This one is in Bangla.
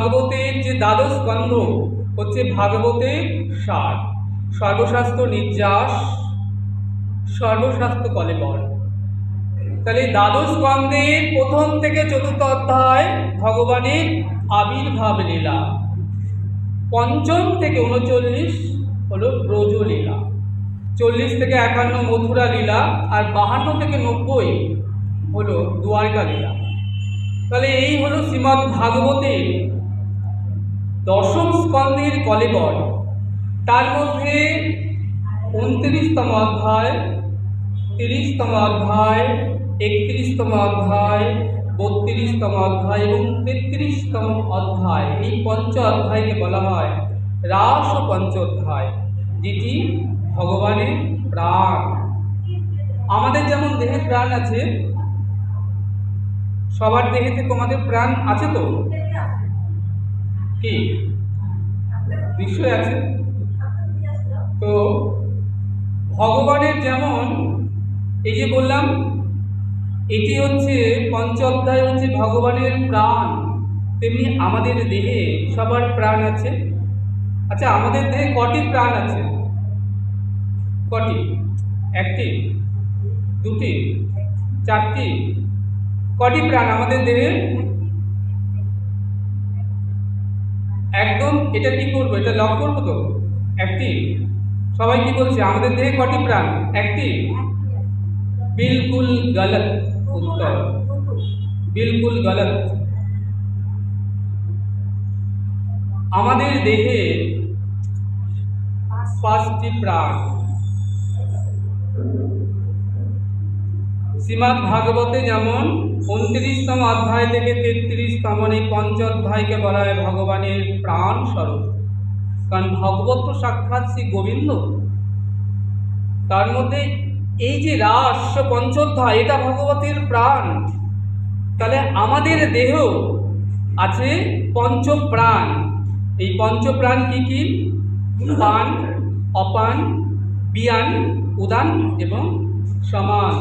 ভাগবতের যে দ্বাদশ স্কন্ধ হচ্ছে ভাগবতের সার, সর্বশাস্ত্র নির্যাস, সর্বশাস্ত্র কলেবর। তাহলে দ্বাদশ স্কন্ধের প্রথম থেকে চতুর্থ অধ্যায় ভগবানের আবির্ভাব লীলা, পঞ্চম থেকে 39 হলো ব্রজলীলা, 40 থেকে 51 মথুরা লীলা, আর 52 থেকে 90 হলো দ্বারকা লীলা। তাহলে এই হলো শ্রীমদ্ ভাগবতের দশম স্কন্ধের কলেবর। তার মধ্যে 29তম অধ্যায়, 30তম অধ্যায়, 31তম অধ্যায়, 32তম অধ্যায় এবং 33তম অধ্যায়, এই পঞ্চ অধ্যায়কে বলা হয় রাস পঞ্চ অধ্যায়, যেটি ভগবানের প্রাণ। আমাদের যেমন দেহে প্রাণ আছে, সবার দেহেতে তোমাদের প্রাণ আছে তো? কি নিশ্চয় আছে। তো ভগবানের যেমন এই যে বললাম, এটি হচ্ছে পঞ্চ অধ্যায় হচ্ছে ভগবানের প্রাণ, তেমনি আমাদের দেহে সবার প্রাণ আছে। আচ্ছা, আমাদের দেহে কটি প্রাণ আছে? কটি? একটি, দুটি, চারটি? কটি প্রাণ আমাদের দেহে? একদম এটা কি করবো, এটা লক করবো তো? একটি। সবাই কি বলছে, আমাদের দেহে কটি প্রাণ? একটি। বিলকুল গলত উত্তর, বিলকুল গলত। আমাদের দেহে 5টি প্রাণ। শ্রীমদ্ ভাগবতে যেমন 29তম অধ্যায় থেকে 33তম এই পঞ্চ অধ্যায়কে বলা হয় ভগবানের প্রাণ স্বরূপ। কারণ ভগবত তো সাক্ষাৎ শ্রী গোবিন্দ। তার মধ্যে এই যে রাস পঞ্চোধ্যায়, এটা ভগবতের প্রাণ। তাহলে আমাদের দেহ আছে পঞ্চপ্রাণ। এই পঞ্চপ্রাণ কি কি? পান, অপান, বিয়ান, উদান এবং সমান।